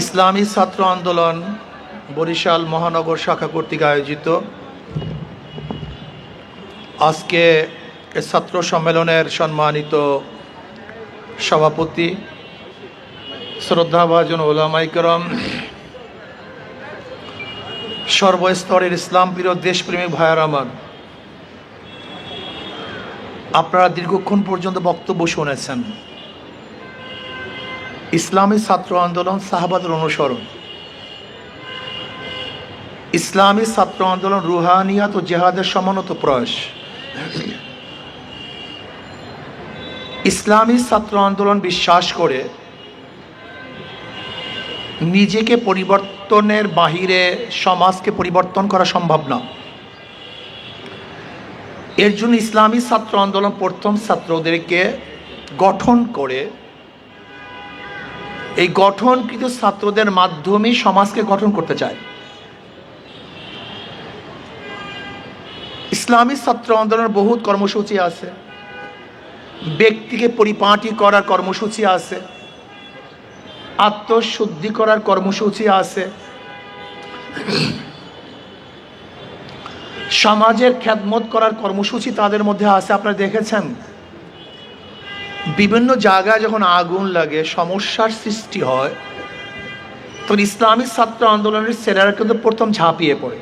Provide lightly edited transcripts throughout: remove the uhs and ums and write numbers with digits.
ইসলামী ছাত্র আন্দোলন বরিশাল মহানগর শাখা কর্তৃক আয়োজিত আজকে ছাত্র সম্মেলনের সম্মানিত সভাপতি শ্রদ্ধাভাজন ওলামায়ে কেরাম, সর্বস্তরের ইসলাম প্রিয় দেশপ্রেমিক ভাইয়েরা আমার, আপনারা দীর্ঘক্ষণ পর্যন্ত বক্তব্য শুনেছেন। ইসলামী ছাত্র আন্দোলন সাহাবাদের অনুসরণ, ইসলামী ছাত্র আন্দোলন রুহানিয়াত ও জেহাদের সমন্বিত প্রয়াস। ইসলামী ছাত্র আন্দোলন বিশ্বাস করে নিজেকে পরিবর্তনের বাহিরে সমাজকে পরিবর্তন করা সম্ভব না। এর জন্য ইসলামী ছাত্র আন্দোলন প্রথম ছাত্রদেরকে গঠন করে এই গঠনকৃত ছাত্রদের মাধ্যমে সমাজকে গঠন করতে চায়। ইসলামী ছাত্র আন্দোলনের বহুত কর্মসূচি আছে, ব্যক্তিকে পরিপাটি করার কর্মসূচি আছে, আত্মশুদ্ধি করার কর্মসূচি আছে, সমাজের খেদমত করার কর্মসূচি তাদের মধ্যে আছে। আপনারা দেখেছেন বিভিন্ন জায়গায় যখন আগুন লাগে, সমস্যার সৃষ্টি হয়, তখন ইসলামী ছাত্র আন্দোলনের ছেলেরা কিন্তু প্রথম ঝাঁপিয়ে পড়ে।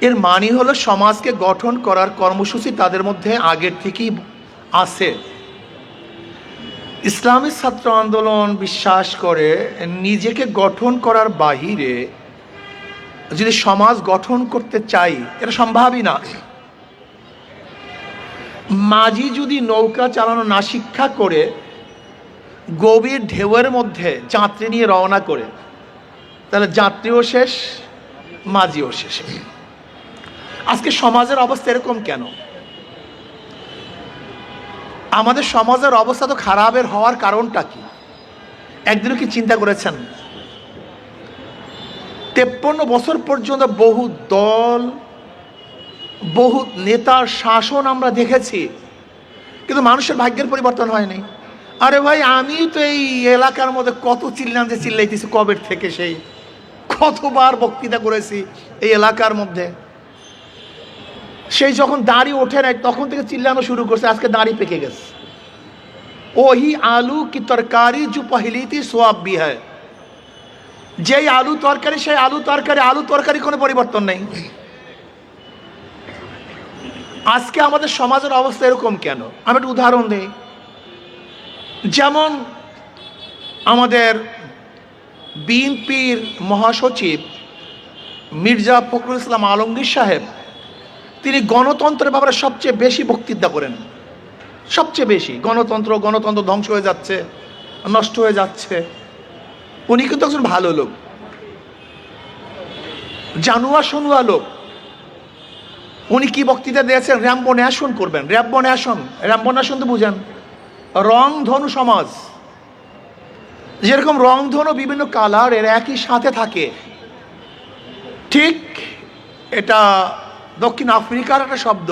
এর মানে হলো সমাজকে গঠন করার কর্মসূচি তাদের মধ্যে আগের থেকেই আছে। ইসলামী ছাত্র আন্দোলন বিশ্বাস করে নিজেকে গঠন করার বাহিরে যদি সমাজ গঠন করতে চাই, এটা সম্ভবই না। মাঝি যদি নৌকা চালানো না শিক্ষা করে গভীর ঢেউয়ের মধ্যে যাত্রী নিয়ে রওনা করে, তাহলে যাত্রীও শেষ, মাঝিও শেষ। আজকে সমাজের অবস্থা এরকম কেন? আমাদের সমাজের অবস্থা তো খারাপের হওয়ার কারণটা কি? একদিনও কি চিন্তা করেছেন? 53 বছর পর্যন্ত বহু দল, বহু নেতার শাসন আমরা দেখেছি, কিন্তু মানুষের ভাগ্যের পরিবর্তন হয়নি। আরে ভাই, আমি তো এই এলাকার মধ্যে কত চিল্লাইতেছি কবের থেকে, সেই কতবার বক্তৃতা করেছি এই এলাকার মধ্যে। সেই যখন দাড়ি ওঠে নাই তখন থেকে চিল্লানো শুরু করছে, আজকে দাড়ি পেকে গেছে। ওহি আলু কি তরকারি जो पहली थी स्वाब भी है। যেই আলু তরকারি সেই আলু তরকারি কোনো পরিবর্তন নেই। আজকে আমাদের সমাজের অবস্থা এরকম কেন? আমি একটা উদাহরণ দিই। যেমন আমাদের বিএনপির মহাসচিব মির্জা ফখরুল ইসলাম আলমগীর সাহেব, তিনি গণতন্ত্রের ব্যাপারে সবচেয়ে বেশি বক্তৃতা করেন। সবচেয়ে বেশি গণতন্ত্র ধ্বংস হয়ে যাচ্ছে, নষ্ট হয়ে যাচ্ছে। উনি কিন্তু একজন ভালো লোক, জানুয়া শোনুয়া লোক। উনি কি বক্তৃতা দিয়েছেন? র্যাম্বো ন্যাশন করবেন। র্যাম্বো ন্যাশন তো বুঝেন, রংধনু সমাজ। যেরকম রংধনু বিভিন্ন কালারের একই সাথে থাকে, ঠিক এটা দক্ষিণ আফ্রিকার একটা শব্দ,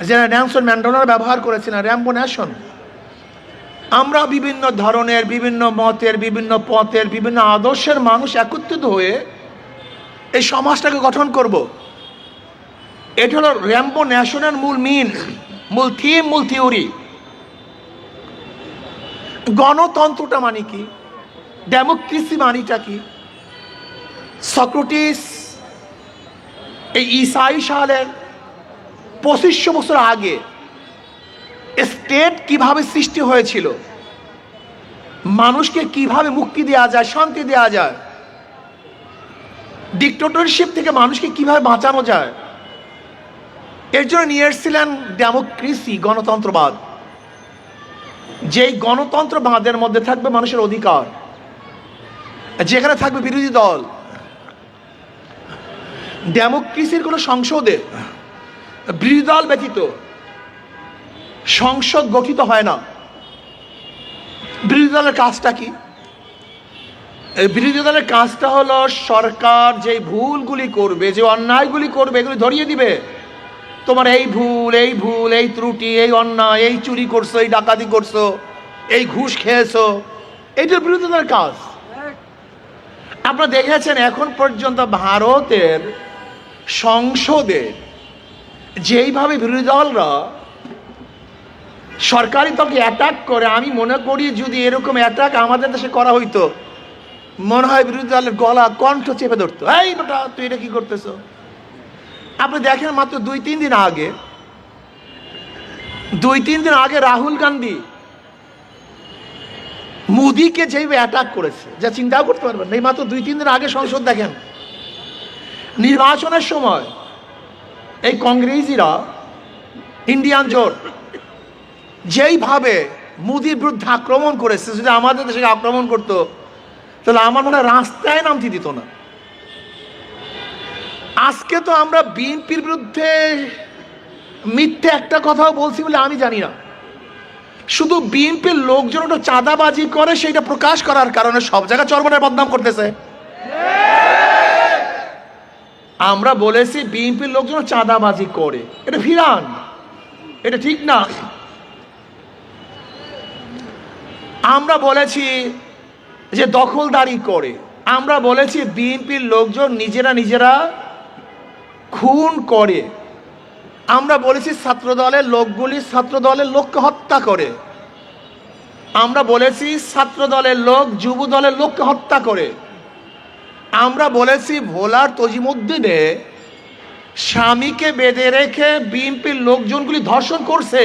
যেটা নেলসন ম্যান্ডেলা ব্যবহার করেছিলেন, র্যাম্বো ন্যাশন। আমরা বিভিন্ন ধরনের, বিভিন্ন মতের, বিভিন্ন পথের, বিভিন্ন আদর্শের মানুষ একত্রিত হয়ে এই সমাজটাকে গঠন করব। এটা হলো র্যাম্বো ন্যাশনের মূল থিম, মূল থিওরি। গণতন্ত্রটা মানে কি? ডেমোক্রেসি মানিটা কি? সক্রেটিস এই ঈসাই সালের 2500 বছর আগে স্টেট কিভাবে সৃষ্টি হয়েছিল, মানুষকে কিভাবে মুক্তি দেওয়া যায়, শান্তি দেওয়া যায়, ডিক্টেটরশিপ থেকে মানুষকে কিভাবে বাঁচানো যায়, এর জন্য নিয়ে এসেছিলেন ডেমোক্রেসি, গণতন্ত্রবাদ। যেই গণতন্ত্রবাদের মধ্যে থাকবে মানুষের অধিকার, যেখানে থাকবে বিরোধী দল। ডেমোক্রেসির কোনো সংসদে বিরোধী দল ব্যতীত সংসদ গঠিত হয় না। বিরোধী দলের কাজটা কি? বিরোধী দলের কাজটা হলো সরকার যে ভুলগুলি করবে, যে অন্যায়গুলি করবে, এগুলি ধরিয়ে দিবে। তোমার এই ভুল, এই ত্রুটি, এই অন্যায়, এই চুরি করছো, এই ডাকাতি করছো, এই ঘুষ খেয়েছো, এটার বিরুদ্ধে তার কাজ। আপনারা দেখেছেন এখন পর্যন্ত ভারতের সংসদে যেইভাবে বিরোধী দলরা সরকারি দলকে অ্যাটাক করে, আমি মনে করি যদি এরকম অ্যাটাক আমাদের দেশে করা হইতো, মনে হয় বিরোধী দলের গলা কণ্ঠ চেপে ধরতো, এই বেটা তুই এটা কি করতেছ। আপনি দেখেন মাত্র 2-3 দিন আগে রাহুল গান্ধী মোদিকে যেভাবে অ্যাটাক করেছে, যা চিন্তাও করতে পারবেন। এই মাত্র 2-3 দিন আগে সংসদ দেখেন, নির্বাচনের সময় এই কংগ্রেসিরা, ইন্ডিয়ান জোট যেইভাবে মোদির বিরুদ্ধে আক্রমণ করেছে, যদি আমাদের দেশে আক্রমণ করতো তাহলে আমার মনে হয় রাস্তায় নামতে দিত না। আজকে তো আমরা বিএনপির বিরুদ্ধে মিথ্যে একটা কথাও বলছি বলে আমি জানি না, শুধু বিএনপির লোকজন ওটা চাঁদাবাজি করে সেটা প্রকাশ করার কারণে সব জায়গায় চরমনের বদনাম করতেছে। আমরা বলেছি বিএনপির লোকজন চাঁদাবাজি করে, এটা ভিরান, এটা ঠিক না। আমরা বলেছি যে দখলদারি করে, আমরা বলেছি বিএনপির লোকজন নিজেরা খুন করে, আমরা বলেছি ছাত্রদলের লোকগুলি ছাত্রদলের লোককে হত্যা করে, আমরা বলেছি ছাত্রদলের লোক যুব দলের লোককে হত্যা করে, আমরা বলেছি ভোলার তজিমুদ্দিনে স্বামীকে বেঁধে রেখে বিএনপির লোকজনগুলি ধর্ষণ করছে,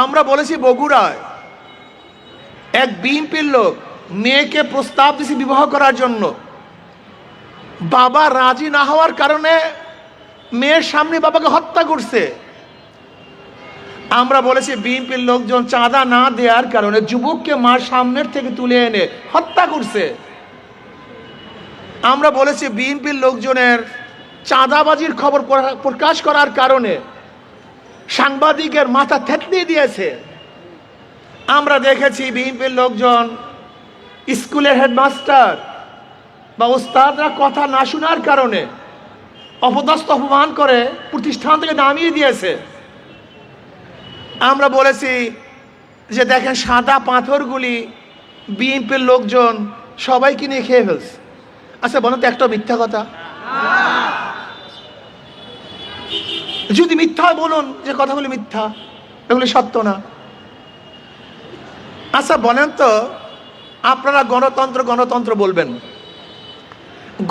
আমরা বলেছি বগুড়ায় এক বিএনপির লোক মেয়েকে প্রস্তাব দিয়েছে বিবাহ করার জন্য, বাবা রাজি না হওয়ার কারণে মেয়ের সামনে বাবাকে হত্যা করছে। আমরা বলেছি বিএনপির লোকজন চাঁদা না দেওয়ার কারণে যুবককে মার সামনের থেকে তুলে এনে হত্যা করছে। আমরা বলেছি বিএনপির লোকজনের চাঁদাবাজির খবর প্রকাশ করার কারণে সাংবাদিকের মাথা থেতলিয়ে দিয়েছে। আমরা দেখেছি বিএনপির লোকজন স্কুলের হেডমাস্টার বা ওস্তাদরা কথা না শোনার কারণে অপদস্থ অপমান করে প্রতিষ্ঠান থেকে নামিয়ে দিয়েছে। আমরা বলেছি যে দেখেন সাদা পাথরগুলি বিএনপির লোকজন সবাই কিনে খেয়ে ফেলছে। আচ্ছা বলেন তো একটা মিথ্যা কথা? যদি মিথ্যা বলুন যে কথাগুলি মিথ্যা, এগুলি সত্য না। আচ্ছা বলেন তো, আপনারা গণতন্ত্র বলবেন,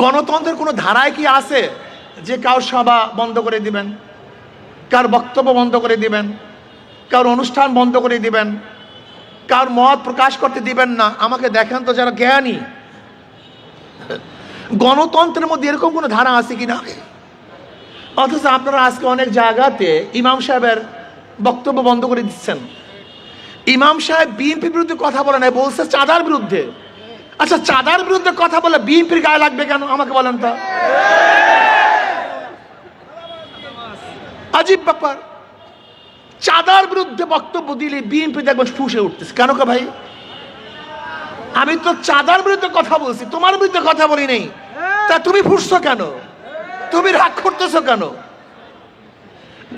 গণতন্ত্রের কোনো ধারায় কি আছে যে কারোর সভা বন্ধ করে দিবেন, কার বক্তব্য বন্ধ করে দিবেন, কার অনুষ্ঠান বন্ধ করে দিবেন, কার মত প্রকাশ করতে দিবেন না? আমাকে দেখেন তো যারা জ্ঞানী, গণতন্ত্রের মধ্যে এরকম কোনো ধারা আছে কিনা? অথচ আপনারা আজকে অনেক জায়গাতে ইমাম সাহেবের বক্তব্য বন্ধ করে দিচ্ছেন। ইমাম সাহেব বিএনপির বিরুদ্ধে কথা বলে নাই, বলছে চাঁদার বিরুদ্ধে। আচ্ছা চাঁদার বিরুদ্ধে কথা বলে বিএনপির গায়ে লাগবে কেন আমাকে বলেন তো? আজীব ব্যাপার। চাঁদার বিরুদ্ধে বক্তব্য দিলে বিএনপি দেখবেন ফুঁসে উঠতেছে কেন? ভাই আমি তো চাঁদার বিরুদ্ধে কথা বলছি, তোমার বিরুদ্ধে কথা বলি নেই, তা তুমি ফুঁসছো কেন? তুমি রাগ করতেছো কেন?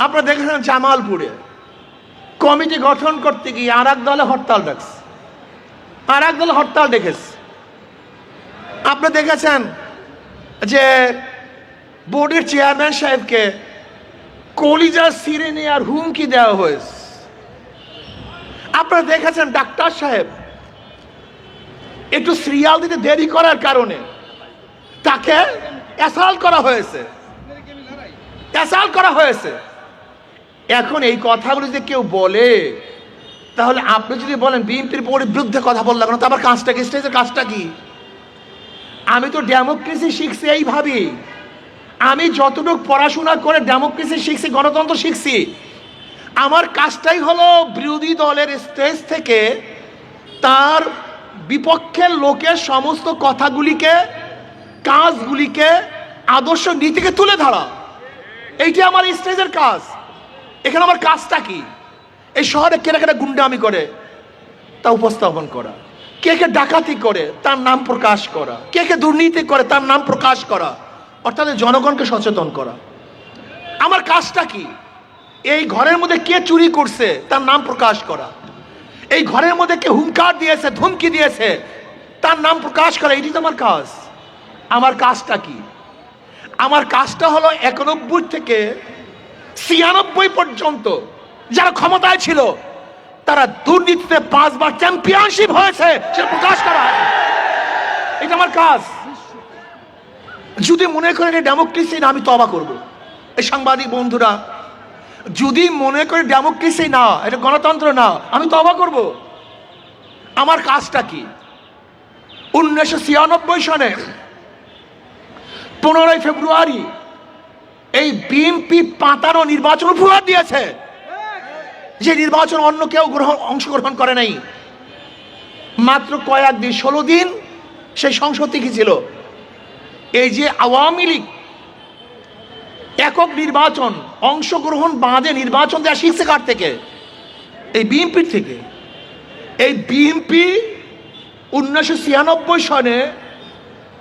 আপনারা দেখেছেন জামালপুরে কমিটি গঠন করতে গিয়ে আর এক দলে হরতাল ডাকছে, আর এক দলে হরতাল ডেকেছে। আপনারা দেখেছেন যে বোর্ডের চেয়ারম্যান সাহেবকে কলিজা ছিঁড়ে নিয়ে আর হুমকি দেওয়া হয়েছে। আপনারা দেখেছেন ডাক্তার সাহেব একটু সিরিয়াল দিতে দেরি করার কারণে তাকে অ্যাসাল্ট করা হয়েছে। এখন এই কথাগুলো যদি কেউ বলে, তাহলে আপনি যদি বলেন বিএনপির বিরুদ্ধে কথা বললাম না, তো আমার কাজটা কি, স্টেজের কাজটা কি? আমি তো ডেমোক্রেসি শিখছি এইভাবে, আমি যতটুকু পড়াশোনা করে ডেমোক্রেসি শিখছি, গণতন্ত্র শিখছি, আমার কাজটাই হলো বিরোধী দলের স্টেজ থেকে তার বিপক্ষের লোকের সমস্ত কথাগুলিকে, কাজগুলিকে, আদর্শ নীতিকে তুলে ধরা। এইটি আমার স্টেজের কাজ। এখানে আমার কাজটা কি? এই শহরে কেনা গুন্ডামি করে তা উপস্থাপন করা, কে কে ডাকাতি করে তার নাম প্রকাশ করা, কে কে দুর্নীতি করে তার নাম প্রকাশ করা, অর্থাৎ জনগণকে সচেতন করা। আমার কাজটা কি? এই ঘরের মধ্যে কে চুরি করছে তার নাম প্রকাশ করা। এই ঘরের মধ্যে কে হুঙ্কার দিয়েছে, ধমকি দিয়েছে, তার নাম প্রকাশ করা, এটি তো আমার কাজ। আমার কাজটা কি? আমার কাজটা হলো 91 থেকে 96 পর্যন্ত যারা ক্ষমতায় ছিল তারা দুর্নীতিতে 5 বার চ্যাম্পিয়নশিপ হয়েছে, সেটা প্রকাশ করা। এটা আমার কাজ। যদি মনে করেন ডেমোক্রেসি না, আমি তওবা করব। এই সাংবাদিক বন্ধুরা, যদি মনে করে ডেমোক্রেসি না, এটা গণতন্ত্র না, আমি তওবা করব। আমার কাজটা কি? 1996 সনে 15 ফেব্রুয়ারি এই বিএনপি পাতানো নির্বাচন উপহার দিয়েছে, যে নির্বাচন অন্য কেউ অংশগ্রহণ করে নাই। মাত্র কয়েকদিন, 16 দিন সেই সংসদ থেকে ছিল। এই যে আওয়ামী লীগ একক নির্বাচন অংশগ্রহণ বাদে নির্বাচন দেওয়া শিখছে কার থেকে? এই বিএনপির থেকে। এই বিএনপি 1996 সনে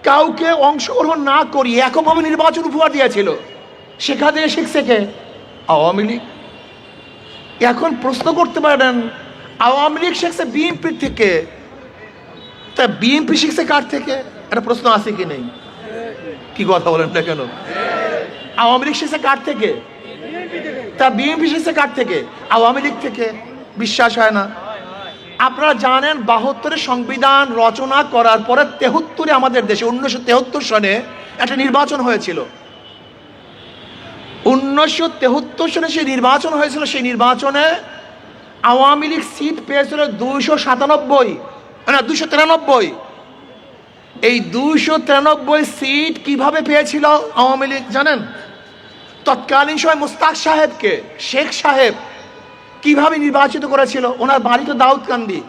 কাউকে অংশগ্রহণ না করি এককভাবে নির্বাচন উপহার দিয়েছিল। সেখান থেকে শিখছে কে? আওয়ামী লীগ। এখন প্রশ্ন করতে পারেন, আওয়ামী লীগ শিখছে বিএনপির থেকে, তা বিএনপি শিখছে কার থেকে? একটা প্রশ্ন আছে কি নেই? কি কথা বলেন না কেন? আওয়ামী লীগ শিখছে কার থেকে? তা বিএনপি শিখছে কার থেকে? আওয়ামী লীগ থেকে। বিশ্বাস হয় না? আপনারা জানেন 72-এ সংবিধান রচনা করার পরে 73-এ আমাদের দেশে 1973 সনে একটা নির্বাচন হয়েছিল। 1973 সনে সেই নির্বাচন হয়েছিল। সেই নির্বাচনে আওয়ামী লীগ সিট পেয়েছিল 293। এই 293 সিট কিভাবে পেয়েছিল আওয়ামী লীগ জানেন? তৎকালীন সময় মুস্তাক সাহেবকে শেখ সাহেব কিভাবে নির্বাচিত করেছিল? ওনার বাড়ি তো দাউদকান্দি।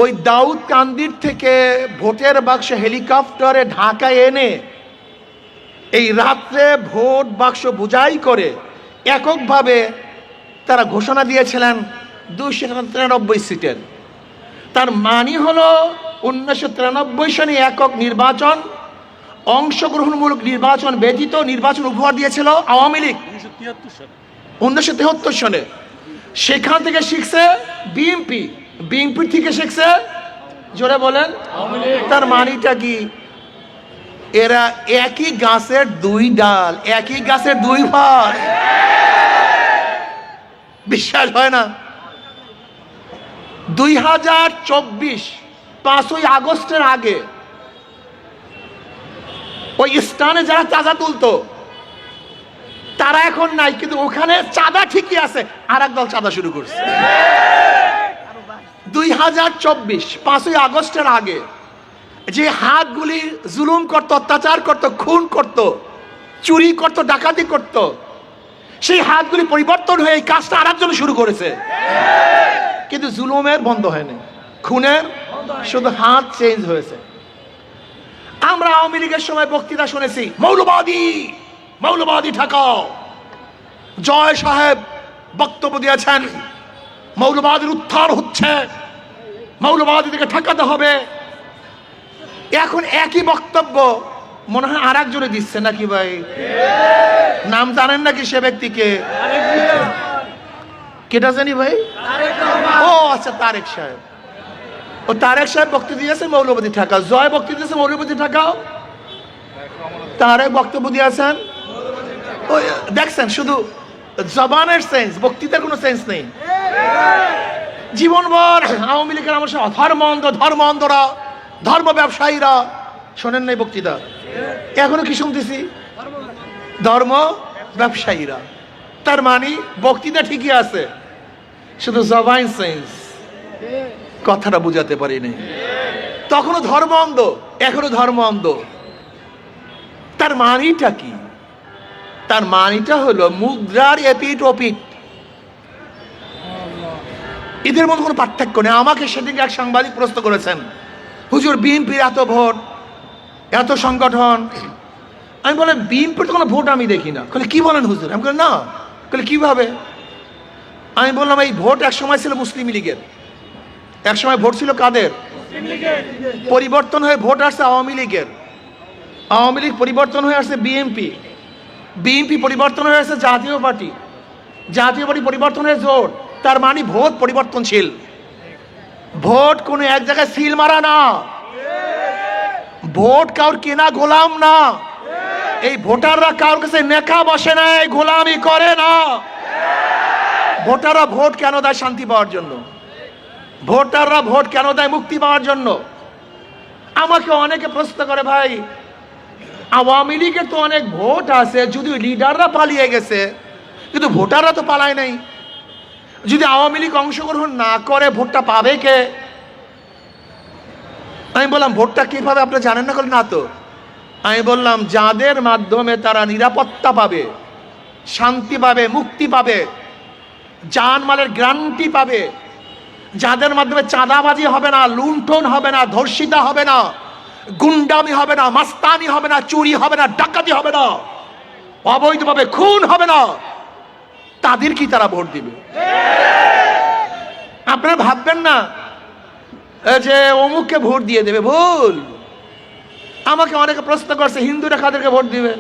ওই দাউদকান্দির থেকে ভোটের বাক্স হেলিকপ্টারে ঢাকায় এনে এই রাত্রে ভোট বাক্স বোঝাই করে এককভাবে তারা ঘোষণা দিয়েছিলেন 293 সিটের। তার মানে হলো 1993 সনে একক নির্বাচন অংশগ্রহণমূলক নির্বাচন ব্যতীত নির্বাচন উপহার দিয়েছিল আওয়ামী লীগ 1973 সনে। সেখান থেকে শিখছে বিএনপি, বিএনপি থেকে শিখছে, জোরে বলেন, তার মানিটা কি? এরা একই গাছের দুই ডাল, একই গাছের দুই ভাগ। বিশ্বাস হয় না? 2024 5ই আগস্টের আগে ওই স্থানে যারা চাঁদা তুলতো তারা এখন নাই, কিন্তু ওখানে চাঁদা ঠিকই আছে, আর একদল চাঁদা শুরু করছে। 2024 5ই আগস্টের আগে যে হাতগুলি জুলুম করত, অত্যাচার করত, খুন করত, চুরি করত, ডাকাতি করত, সেই হাতগুলি পরিবর্তন হয়ে এই কাজটা আর একজন শুরু করেছে। কিন্তু জুলুমের বন্ধ হয়নি, খুনের শুধু হাত চেঞ্জ হয়েছে। আমরা আওয়ামী লীগের সময় বক্তৃতা শুনেছি, মৌলবাদী মৌলবাদী ঠেকাও। জয় সাহেব বক্তব্য দিয়েছেন, মৌলবাদীর উত্থান হচ্ছে, মৌলবাদীদেরকে ঠেকাতে হবে। এখন একই বক্তব্য মনে হয় আর একজনে দিচ্ছে নাকি ভাই? নাম জানেন নাকি সে ব্যক্তিকে? কেটা জানি ভাই? ও আচ্ছা, তারেক সাহেব। ও তারেক সাহেব বক্তব্য দিয়েছে মৌলবাদী ঠেকাও। জয় বক্তব্য দিয়েছে মৌলবাদী ঠেকাও। তারেক বক্তব্য দিয়েছেন, ওই দেখছেন শুধু জবানের সেন্স, বক্তৃতার কোনো সেন্স নেই। জীবনভর আওয়ামী লীগের আমার সাথে ধর্ম অন্ধরা, ধর্ম ব্যবসায়ীরা, শোনেন নাই বক্তৃতা? এখনো কি শুনতেছি? ধর্ম ব্যবসায়ীরা। তার মানে বক্তৃতা ঠিকই আছে, শুধু জবান সেন্স, কথাটা বুঝাতে পারিনি। তখনও ধর্ম অন্ধ, এখনো ধর্ম অন্ধ। তার মানিটা কি? তার মানিটা হলো মুদ্রার এপিঠ ওপিঠ, এদের মধ্যে কোনো পার্থক্য নেই। আমাকে সেদিকে এক সাংবাদিক প্রশ্ন করেছেন, হুজুর বিএনপির এত ভোট, এত সংগঠন, আমি বলেন বিএনপির তো কোনো ভোট আমি দেখি না। বলে কি বলেন হুজুর? আমি বলি না। বলে কিভাবে? আমি বললাম এই ভোট এক সময় ছিল মুসলিম লীগের, এক সময় ভোট ছিল কাদের? পরিবর্তন হয়ে ভোট আসছে আওয়ামী লীগের, আওয়ামী লীগ পরিবর্তন হয়ে আসছে বিএনপি, বিএনপি পরিবর্তন হয়ে আসছে জাতীয় পার্টি, জাতীয় পার্টি পরিবর্তন হয়ে জোট। তার মানে ভোট পরিবর্তনশীল। ভোট কোনো এক জায়গায় সিল মারা না, ভোট কাউর কেনা গোলাম না। এই ভোটাররা কারোর কাছে নেকা বসে না, গোলামি করে না। ভোটাররা ভোট কেন দেয়? শান্তি পাওয়ার জন্য। ভোটাররা ভোট কেন দেয়? মুক্তি পাওয়ার জন্য। আমাকে অনেকে প্রশ্ন করে, ভাই আওয়ামী লীগের তো অনেক ভোট আছে, যদিও লিডাররা পালিয়ে গেছে, কিন্তু ভোটাররা তো পালায় নাই। যদি আওয়ামী লীগ অংশগ্রহণ না করে ভোটটা পাবে কে? আমি বললাম ভোটটা কিভাবে আপনি জানেন না? বলে না তো। আমি বললাম যাদের মাধ্যমে তারা নিরাপত্তা পাবে, শান্তি পাবে, মুক্তি পাবে, জানমালের গ্যারান্টি পাবে, যাদের মাধ্যমে চাঁদাবাজি হবে না, লুণ্ঠন হবে না, ধর্ষিতা হবে না, গুন্ডামি হবে না, মাস্তানি হবে না, চুরি হবে না, ডাকাতি হবে না, অবৈধভাবে খুন হবে না, তাদের কি তারা ভোট দিবে? আপনারা ভাববেন না যে অমুককে ভোট দিয়ে দেবে, ভুল। আমাকে অনেকে প্রশ্ন করছে হিন্দুরা কাদেরকে ভোট দিবে।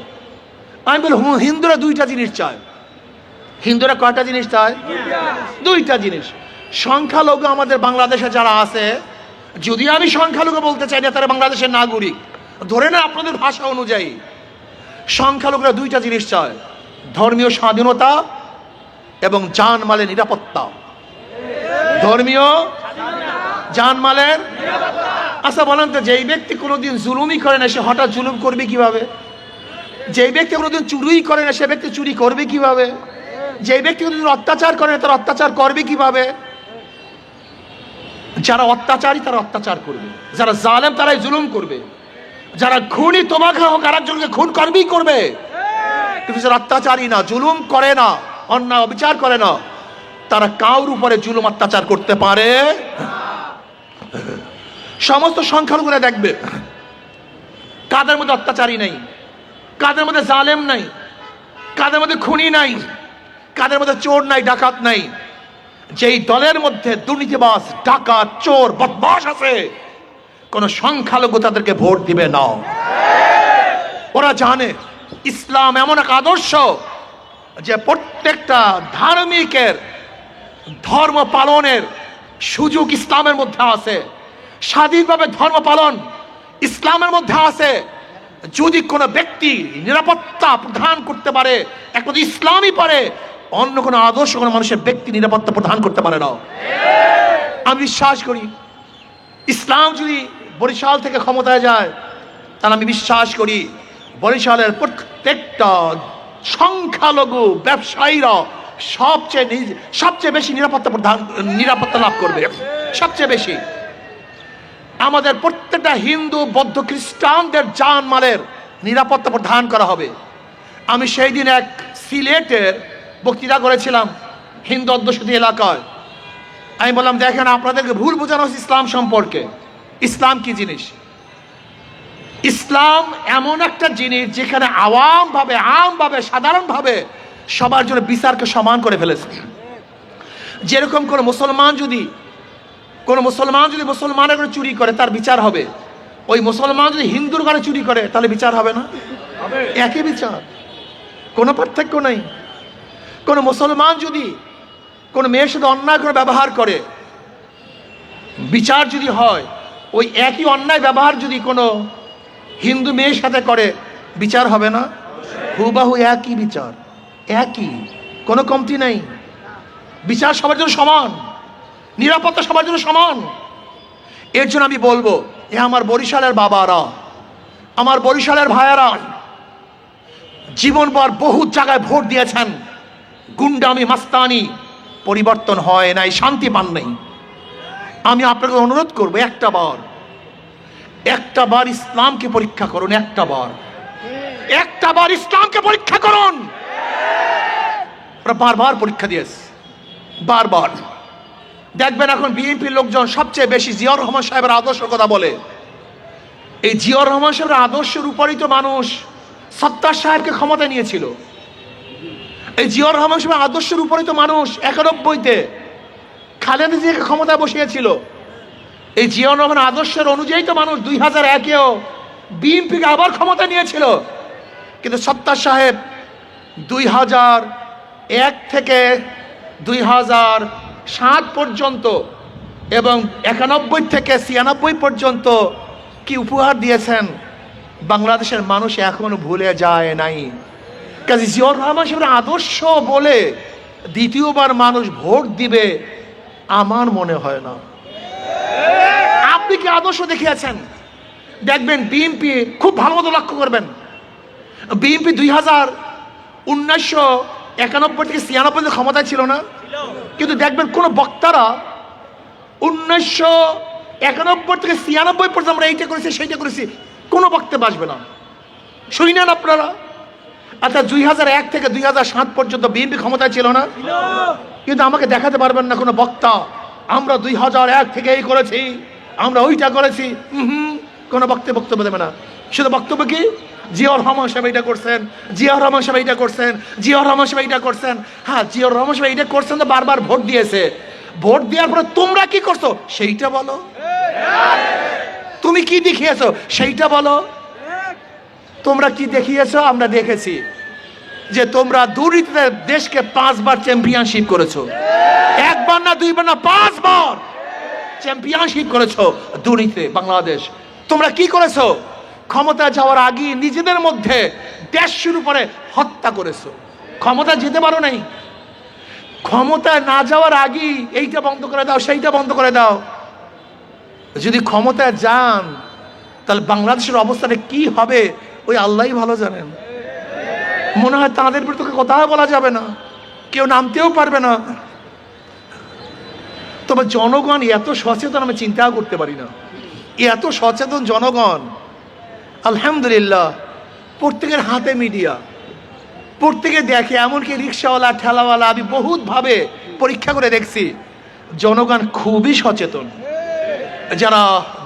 আমি বলি হিন্দুরা দুইটা জিনিস চায়। হিন্দুরা কয়টা জিনিস চায়? দুইটা জিনিস। সংখ্যালঘু আমাদের বাংলাদেশে যারা আছে, যদিও আমি সংখ্যালঘু বলতে চাই না, তারা বাংলাদেশের নাগরিক, ধরে না আপনাদের ভাষা অনুযায়ী, সংখ্যালঘুরা দুইটা জিনিস চায়, ধর্মীয় স্বাধীনতা এবং জানমালের নিরাপত্তা। ধর্মীয় জানমালের। আচ্ছা বলেন তো, যেই ব্যক্তি কোনোদিন জুলুমই করে না সে হঠাৎ জুলুম করবে কিভাবে? যেই ব্যক্তি কোনোদিন চুরি করে না সে ব্যক্তি চুরি করবে কিভাবে? যেই ব্যক্তি কোনোদিন অত্যাচার করে না তারা অত্যাচার করবে কিভাবে? যারা অত্যাচারী তারা অত্যাচার করবে, যারা জালেম তারাই জুলুম করবে, যারা খুনি তোমাকে হোক আর একজনকে খুন করবেই করবে। কিন্তু যারা অত্যাচারী না, জুলুম করে না, অন্যায় অবিচার করে না, তারা কাউর উপরে জুলুম অত্যাচার করতে পারে। সমস্ত সংখ্যালঘুরা দেখবে কাদের মধ্যে অত্যাচারী নাই, কাদের মধ্যে জালেম নাই, কাদের মধ্যে খুনি নাই, কাদের মধ্যে চোর নাই, ডাকাত নাই। যেই দলের মধ্যে দুর্নীতিবাজ, ডাকাত, চোর, বদমাশ আছে, কোন সংখ্যালঘু তাদেরকে ভোট দিবে না। ওরা জানে ইসলাম এমন এক আদর্শ যে প্রত্যেকটা ধার্মিকের ধর্ম পালনের সুযোগ ইসলামের মধ্যে আছে, স্বাধীনভাবে ধর্ম পালন ইসলামের মধ্যে আছে। যদি কোনো ব্যক্তি নিরাপত্তা প্রদান করতে পারে একমাত্র ইসলামই পারে, অন্য কোনো আদর্শ কোনো মানুষের ব্যক্তি নিরাপত্তা প্রদান করতে পারে না। আমি বিশ্বাস করি ইসলাম যদি বরিশাল থেকে ক্ষমতায় যায়, তাহলে আমি বিশ্বাস করি বরিশালের প্রত্যেকটা সংখ্যালঘু ব্যবসায়ীরা সবচেয়ে বেশি নিরাপত্তা লাভ করবে, সবচেয়ে বেশি। আমাদের প্রত্যেকটা হিন্দু, বৌদ্ধ, খ্রিস্টানদের জানমালের নিরাপত্তা প্রদান করা হবে। আমি সেই দিন এক সিলেটের বক্তৃতা করেছিলাম হিন্দু অধ্যুষিত এলাকায়। আমি বললাম দেখেন আপনাদেরকে ভুল বোঝানো হচ্ছে ইসলাম সম্পর্কে। ইসলাম কি জিনিস? ইসলাম এমন একটা জিনিস যেখানে আমভাবে সাধারণভাবে সবার জন্য বিচারকে সমান করে ফেলেছে। যেরকম কোনো মুসলমান যদি মুসলমানের ঘরে চুরি করে তার বিচার হবে, ওই মুসলমান যদি হিন্দুর ঘরে চুরি করে তাহলে বিচার হবে না? একই বিচার, কোনো পার্থক্য নাই। কোনো মুসলমান যদি কোনো মেয়ের সাথে অন্যায় করে ব্যবহার করে, বিচার যদি হয় ওই একই অন্যায় ব্যবহার যদি কোনো হিন্দু মেয়ের সাথে করে, বিচার হবে না? হুবাহু একই বিচার, একই, কোনো কমতি নাই। বিচার সবার জন্য সমান, নিরাপত্তা সবার জন্য সমান। এর জন্য আমি বলবো, আমার বরিশালের বাবারা, আমার বরিশালের ভাইয়েরা, জীবনভর বহু জায়গায় ভোট দিয়েছেন, গুন্ডামি, মাস্তানি, পরিবর্তন হয় নাই, শান্তি পান নাই। আমি আপনাকে অনুরোধ করবো একটা বার ইসলামকে পরীক্ষা করুন, একটা বার ইসলামকে পরীক্ষা করুন। বারবার পরীক্ষা দিয়েছে, বারবার। দেখবেন এখন বিএনপির লোকজন সবচেয়ে বেশি জিয়াউর রহমান সাহেবের আদর্শের কথা বলে। এই জিয়াউর রহমান সাহেবের আদর্শের উপরই তো মানুষ সত্তার সাহেবকে ক্ষমতা নিয়েছিল। এই জিয়াউর রহমান সাহেবের আদর্শের উপরই তো মানুষ 91-তে খালেদা জিয়াকে ক্ষমতায় বসিয়েছিল। এই জিয়াউর রহমান আদর্শের অনুযায়ী তো মানুষ 2001-এও বিএনপিকে আবার ক্ষমতা নিয়েছিল। কিন্তু সত্তার সাহেব 2001 থেকে 2007 পর্যন্ত এবং 91 থেকে 96 পর্যন্ত কি উপহার দিয়েছেন বাংলাদেশের মানুষ এখনো ভুলে যায় নাই। কাজী জিয়াউর রহমান সাহেবের আদর্শ বলে দ্বিতীয়বার মানুষ ভোট দিবে আমার মনে হয় না। আপনি কি আদর্শ দেখিয়েছেন? দেখবেন বিএনপি, খুব ভালো মতো লক্ষ্য করবেন, বিএনপি 1991 থেকে 96 ক্ষমতায় ছিল না, কিন্তু দেখবেন কোন বক্তারা 1991 থেকে 96 পর্যন্ত আমরা এইটা করেছি সেইটা করেছি, কোনো বক্তব্য আসবে না। শুনি নেন আপনারা। আচ্ছা 2001 থেকে 2007 পর্যন্ত বিএনপি ক্ষমতায় ছিল না, কিন্তু আমাকে দেখাতে পারবেন না কোনো বক্তা আমরা 2001 থেকে এই করেছি, আমরা ওইটা করেছি। কোনো বক্তব্য দেবে না। শুধু বক্তব্য কি, জিয়াউর রহমান সাহেব এইটা করছেন, জিয়াউর রহমান সাহেব এইটা করছেন, জিয়াউর রহমান সাহেব এইটা করছেন। হ্যাঁ, জিয়াউর রহমান সাহেব এইটা করছেন তো বারবার ভোট দিয়েছে, ভোট দেওয়ার পরে তোমরা কি করছো সেইটা বলো, তুমি কি দেখিয়েছো সেইটা বলো। তোমরা কি দেখিয়েছো? আমরা দেখেছি যে তোমরা দুর্নীতিতে দেশকে 5 বার চ্যাম্পিয়নশিপ করেছো, 1 বার না 2 বার না 5 বার চ্যাম্পিয়নশিপ করেছো দুর্নীতিতে বাংলাদেশ। তোমরা কি করেছো? ক্ষমতা যাওয়ার আগে নিজেদের মধ্যে দেশ শুরু করে হত্যা করেছো। ক্ষমতা যেতে পারো নাই, ক্ষমতা না যাওয়ার আগে এইটা বন্ধ করে দাও সেইটা বন্ধ করে দাও। যদি ক্ষমতায় যান তাহলে বাংলাদেশের অবস্থাটা কি হবে ওই আল্লাহই ভালো জানেন। মনে হয় তাদের বিরুদ্ধে কথা বলা যাবে না, কেউ নামতেও পারবে না। তবে জনগণ এত সচেতন আমি চিন্তাও করতে পারি না, এত সচেতন জনগণ। আলহামদুলিল্লাহ, প্রত্যেকের হাতে মিডিয়া, প্রত্যেকে দেখে, এমনকি রিক্সাওয়ালা ঠেলাওয়ালা, আমি বহুতভাবে পরীক্ষা করে দেখছি জনগণ খুবই সচেতন। যারা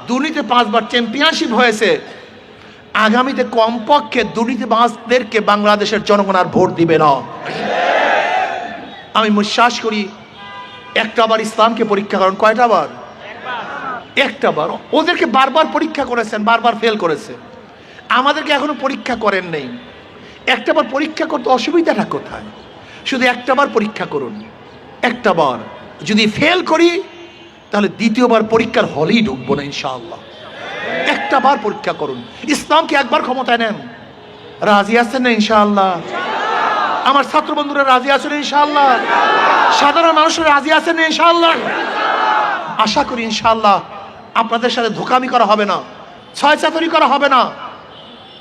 দুর্নীতি 5 বার চ্যাম্পিয়নশিপ হয়েছে, আগামীতে কমপক্ষে দুর্নীতিবাজদেরকে বাংলাদেশের জনগণ আর ভোট দিবে না। আমি বিশ্বাস করি একটা বার ইসলামকে পরীক্ষা করেন, কয়টা বার? একটা বার। ওদেরকে বারবার পরীক্ষা করেছেন, বারবার ফেল করেছে। আমাদেরকে এখনো পরীক্ষা করেন নেই। একটা বার পরীক্ষা করতে অসুবিধাটা কোথায়? শুধু একটা বার পরীক্ষা করুন, একটা বার যদি ফেল করি তাহলে দ্বিতীয়বার পরীক্ষার হলেই ঢুকবো না ইনশাআল্লাহ। একটা বার পরীক্ষা করুন। ইসলামকে একবার ক্ষমতায় নেন, রাজি আছেন না ইনশাআল্লাহ? আমার ছাত্র বন্ধুরা রাজি আছেন ইনশাআল্লাহ? সাধারণ মানুষরা রাজি আছেন ইনশাআল্লাহ? আশা করি ইনশাআল্লাহ আপনাদের সাথে ধোকামি করা হবে না, ছয়চাতুরি করা হবে না,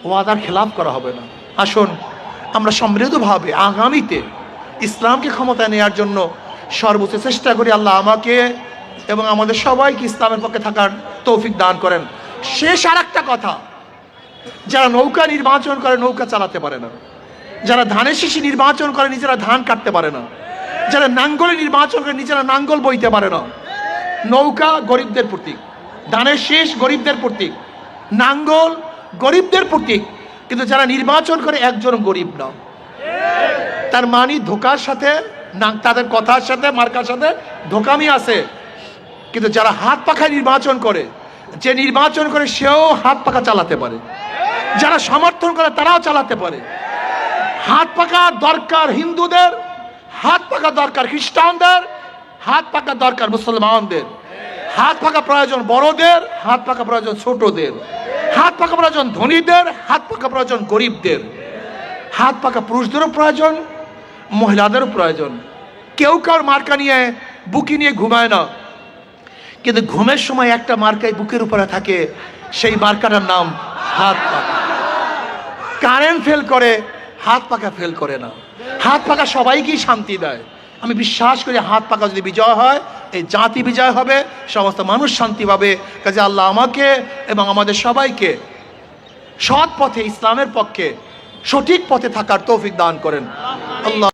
ওয়াদার খেলাফ করা হবে না। আসুন আমরা সমৃদ্ধভাবে আগামীতে ইসলামকে ক্ষমতায় নেওয়ার জন্য সর্বোচ্চ চেষ্টা করি। আল্লাহ আমাকে এবং আমাদের সবাইকে ইসলামের পক্ষে থাকার তৌফিক দান করেন। শেষ আর একটা কথা, যারা নৌকা নির্বাচন করে নৌকা চালাতে পারে না, যারা ধানের শীষে নির্বাচন করে নিজেরা ধান কাটতে পারে না, যারা নাঙ্গলে নির্বাচন করে নিজেরা নাঙ্গল বইতে পারে না। নৌকা গরিবদের প্রতীক, ধানের শীষ গরিবদের প্রতীক, নাঙ্গল গরিবদের প্রতীক, কিন্তু যারা নির্বাচন করে একজন গরিব না। তার মানে ধোকার সাথে, তাদের কথার সাথে, মার্কার সাথে ধোকামি আছে। কিন্তু যারা হাত পাখায় নির্বাচন করে, যে নির্বাচন করে সেও হাত পাখা চালাতে পারে, যারা সমর্থন করে তারাও চালাতে পারে। হাত পাখা দরকার হিন্দুদের, হাত পাখা দরকার খ্রিস্টানদের, হাত পাখা দরকার মুসলমানদের, হাত পাখা প্রয়োজন বড়দের, হাত পাখা প্রয়োজন ছোটদের, হাত পাখা প্রয়োজন ধনীদের, হাত পাখা প্রয়োজন গরিবদের, হাত পাখা পুরুষদেরও প্রয়োজন, মহিলাদেরও প্রয়োজন। কেউ কার মার্কা নিয়ে বুকি নিয়ে ঘুমায় না, কিন্তু ঘুমের সময় একটা মার্কায় বুকের উপরে থাকে, সেই মার্কাটার নাম হাত পাখা। কারেন্ট ফেল করে, হাত পাখা ফেল করে না। হাত পাখা সবাইকেই শান্তি দেয়। আমি বিশ্বাস করি হাত পাখা যদি বিজয় হয়, এই জাতি বিজয় হবে, সমস্ত মানুষ শান্তি পাবে। কাজে আল্লাহ আমাকে এবং আমাদের সবাইকে সৎ পথে, ইসলামের পক্ষে, সঠিক পথে থাকার তৌফিক দান করেন। আল্লাহ।